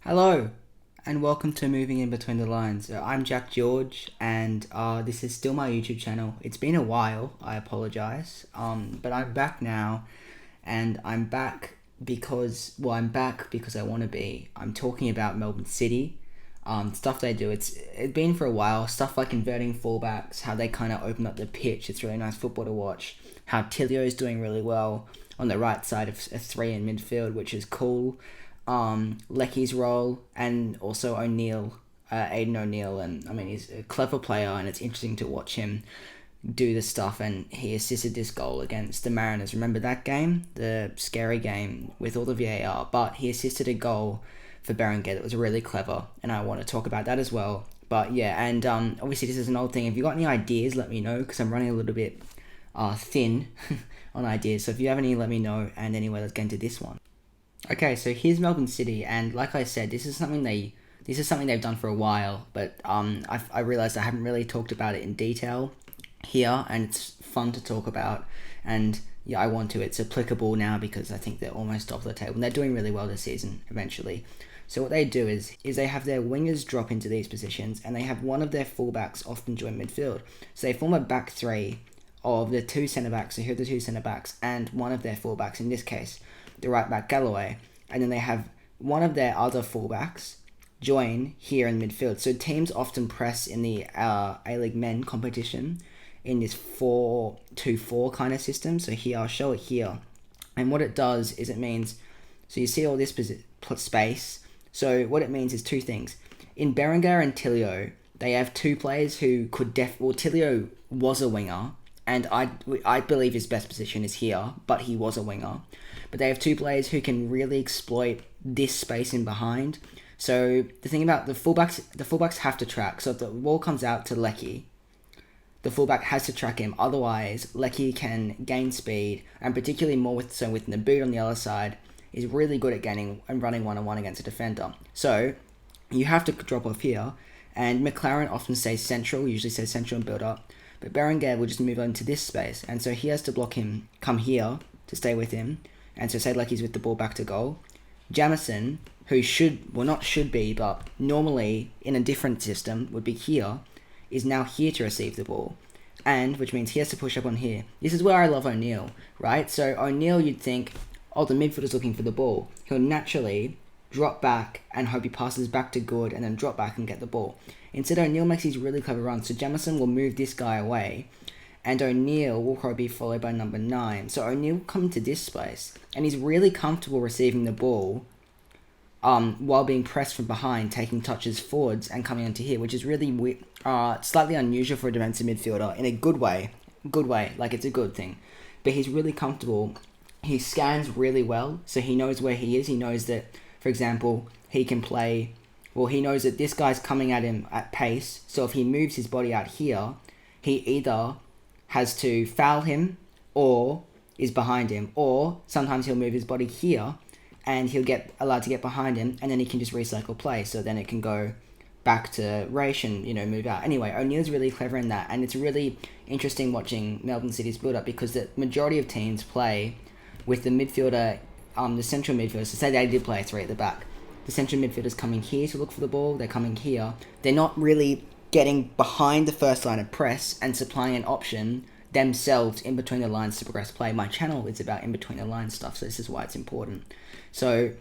Hello, and welcome to Moving in Between the Lines. I'm Jack George, and this is still my YouTube channel. It's been a while, I apologize, but I'm back now, and I'm back I'm back because I want to be. I'm talking about Melbourne City, stuff they do. It's been for a while, stuff like inverting fullbacks, how they kind of open up the pitch. It's really nice football to watch. How Tilio's doing really well on the right side of a three in midfield, which is cool. Lecky's role, and also Aiden O'Neill, and I mean he's a clever player, and it's interesting to watch him do the stuff. And he assisted this goal against the Mariners. Remember that game, the scary game with all the VAR? But he assisted a goal for Berenguer that was really clever, and I want to talk about that as well. But yeah, and obviously this is an old thing. If you got any ideas, let me know, because I'm running a little bit thin on ideas. So if you have any, let me know. And anyway, let's get into this one. Okay, so here's Melbourne City, and like I said, this is something they've done for a while, but I realized I haven't really talked about it in detail here, and it's fun to talk about, and yeah, I want to. It's applicable now because I think they're almost off the table, and they're doing really well this season eventually. So what they do is they have their wingers drop into these positions, and they have one of their fullbacks often join midfield. So they form a back three of the two centre backs. So here are the two centre backs and one of their fullbacks, in this case the right back Galloway, and then they have one of their other fullbacks join here in midfield. So teams often press in the A-League men competition in this 4-2-4 kind of system. So here, I'll show it here. And what it does is it means, so you see all this space. So what it means is two things. In Berenguer and Tilio, they have two players who could Tilio was a winger, and I believe his best position is here, but he was a winger. But they have two players who can really exploit this space in behind. So the thing about the fullbacks have to track. So if the ball comes out to Lecky, the fullback has to track him. Otherwise, Lecky can gain speed, and particularly more with Naboot on the other side, is really good at gaining and running one-on-one against a defender. So you have to drop off here, and McLaren often stays central, usually stays central and build up. But Berenguer will just move on to this space, and so he has to block him, come here to stay with him, and so say like he's with the ball back to goal. Jamison, who not should be, but normally in a different system would be here, is now here to receive the ball, and which means he has to push up on here. This is where I love O'Neill, right? So O'Neill, you'd think, oh, the midfielder's looking for the ball. He'll naturally drop back and hope he passes back to Good, and then drop back and get the ball. Instead, O'Neill makes these really clever runs. So Jamison will move this guy away, and O'Neill will probably be followed by number 9. So O'Neill will come to this space, and he's really comfortable receiving the ball while being pressed from behind, taking touches forwards and coming onto here, which is really slightly unusual for a defensive midfielder in a good way, like it's a good thing. But he's really comfortable. He scans really well, so he knows where he is. He knows that, for example, he can play... Well, he knows that this guy's coming at him at pace, so if he moves his body out here, he either has to foul him or is behind him, or sometimes he'll move his body here and he'll get allowed to get behind him, and then he can just recycle play, so then it can go back to Raish and, move out. Anyway, O'Neill's really clever in that, and it's really interesting watching Melbourne City's build-up, because the majority of teams play with the midfielder, the central midfielder, so say they did play 3 at the back. The central midfielders coming here to look for the ball, they're coming here. They're not really getting behind the first line of press and supplying an option themselves in between the lines to progress play. My channel is about in between the lines stuff, so this is why it's important. So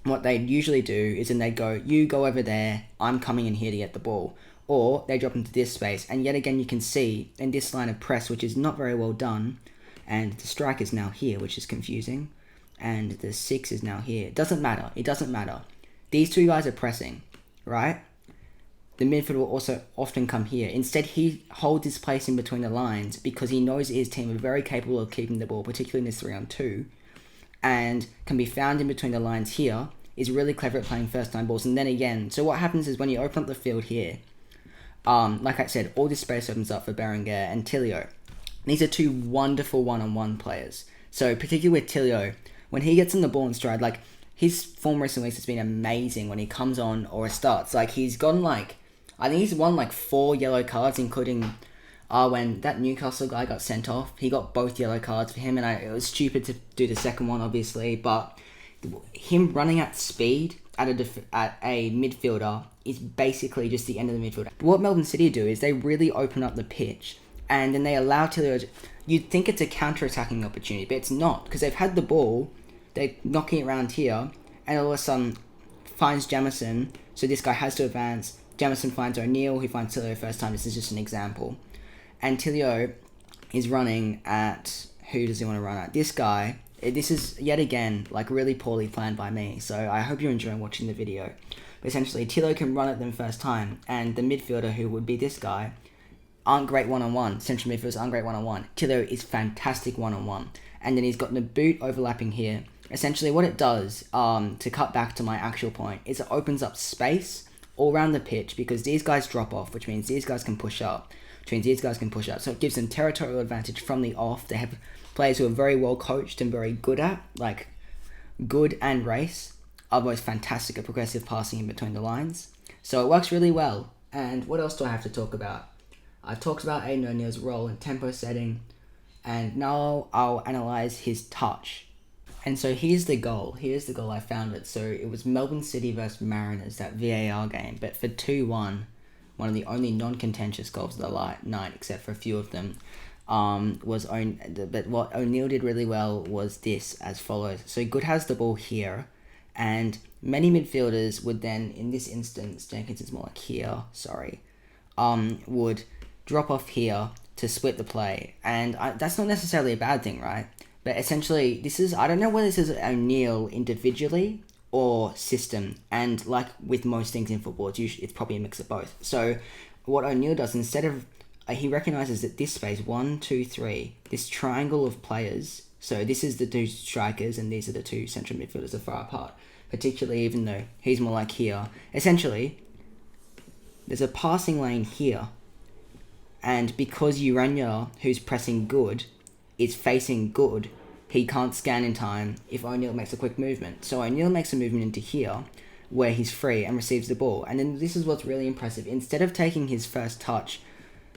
what they usually do is then they go, you go over there, I'm coming in here to get the ball. Or they drop into this space, and yet again you can see in this line of press, which is not very well done, and the strike is now here, which is confusing, and the 6 is now here. It doesn't matter. These two guys are pressing, right? The midfielder will also often come here. Instead, he holds his place in between the lines because he knows his team are very capable of keeping the ball, particularly in this 3-on-2, and can be found in between the lines here, is really clever at playing first-time balls. And then again, so what happens is when you open up the field here, like I said, all this space opens up for Berenguer and Tilio. These are two wonderful one-on-one players. So particularly with Tilio, when he gets on the ball in stride, like, his form recently has been amazing when he comes on or starts. Like, he's gotten, I think he's won, 4 yellow cards, including when that Newcastle guy got sent off. He got both yellow cards for him, and it was stupid to do the second one, obviously. But him running at speed at a midfielder is basically just the end of the midfield. What Melbourne City do is they really open up the pitch, and then they allow Tilio. You'd think it's a counter-attacking opportunity, but it's not, because they've had the ball, they're knocking it around here, and all of a sudden finds Jamison, so this guy has to advance. Jamison finds O'Neill, who finds Tilio first time. This is just an example. And Tilio is running at... Who does he want to run at? This guy. This is, yet again, like really poorly planned by me, so I hope you're enjoying watching the video. But essentially, Tilio can run at them first time, and the midfielder, who would be this guy, aren't great one-on-one. Central midfielders aren't great one-on-one. Tilio is fantastic one-on-one. And then he's got the boot overlapping here. Essentially, what it does, to cut back to my actual point, is it opens up space all around the pitch, because these guys drop off, which means these guys can push up. So it gives them territorial advantage from the off. They have players who are very well coached and very good at, like Good and Race, are both fantastic at progressive passing in between the lines. So it works really well. And what else do I have to talk about? I've talked about Aiden O'Neill's role in tempo setting, and now I'll analyse his touch. And so here's the goal. Here's the goal I found it. So it was Melbourne City versus Mariners, that VAR game, but for 2-1, one of the only non-contentious goals of the night, except for a few of them, but what O'Neill did really well was this, as follows. So Good has the ball here, and many midfielders would then, in this instance, Jenkins is more like here, would drop off here to split the play, and that's not necessarily a bad thing, right? But essentially, this is, I don't know whether this is O'Neill individually or system, and like with most things in football, it's probably a mix of both. So what O'Neill does, instead of, he recognises that this space, 1, 2, 3, this triangle of players, so this is the two strikers and these are the two central midfielders that are far apart, particularly even though he's more like here. Essentially, there's a passing lane here, and because Urania, who's pressing Good, is facing Good, he can't scan in time if O'Neill makes a quick movement. So O'Neill makes a movement into here, where he's free and receives the ball. And then this is what's really impressive. Instead of taking his first touch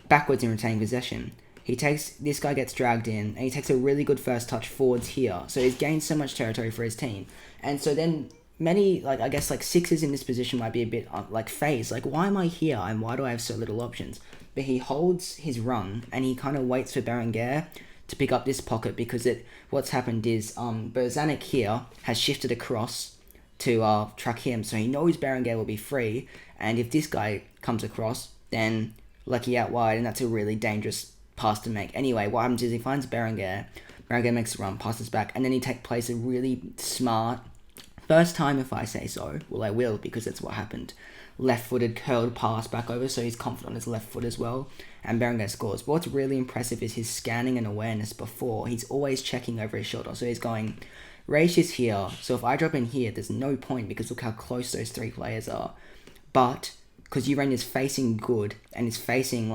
backwards and retaining possession, this guy gets dragged in, and he takes a really good first touch forwards here. So he's gained so much territory for his team. And so then many, I guess sixes in this position might be a bit phased. Why am I here and why do I have so little options? But he holds his run and he kind of waits for Berenguer to pick up this pocket, because what's happened is Berzanic here has shifted across to track him, so he knows Berenguer will be free, and if this guy comes across, then lucky out wide, and that's a really dangerous pass to make. Anyway, what happens is he finds Berenguer makes a run, passes back, and then he plays a really smart, first time if I say so, well I will because that's what happened, left-footed curled pass back over, so he's confident on his left foot as well, and Berenguer scores. But what's really impressive is his scanning and awareness before. He's always checking over his shoulder, so he's going, Raish is here, so if I drop in here, there's no point, because look how close those three players are. But, because Urania's facing Good, and is facing,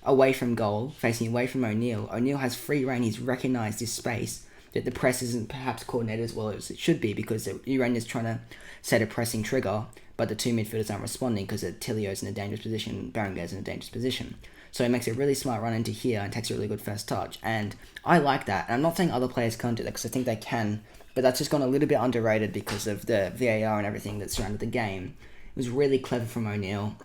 away from goal, facing away from O'Neill, O'Neill has free reign, he's recognised this space, that the press isn't perhaps coordinated as well as it should be, because Urania's trying to set a pressing trigger, but the two midfielders aren't responding because Tilio's in a dangerous position, Berenguer's in a dangerous position. So he makes a really smart run into here and takes a really good first touch. And I like that. And I'm not saying other players can't do that, because I think they can, but that's just gone a little bit underrated because of the VAR and everything that surrounded the game. It was really clever from O'Neill,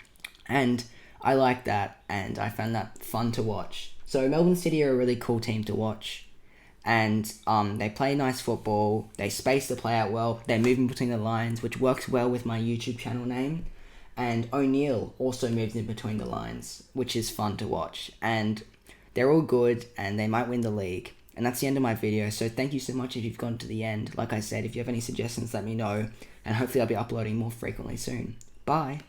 and I like that, and I found that fun to watch. So Melbourne City are a really cool team to watch. And they play nice football, they space the play out well, they're moving between the lines, which works well with my YouTube channel name. And O'Neill also moves in between the lines, which is fun to watch. And they're all good, and they might win the league. And that's the end of my video, so thank you so much if you've gone to the end. Like I said, if you have any suggestions, let me know, and hopefully I'll be uploading more frequently soon. Bye!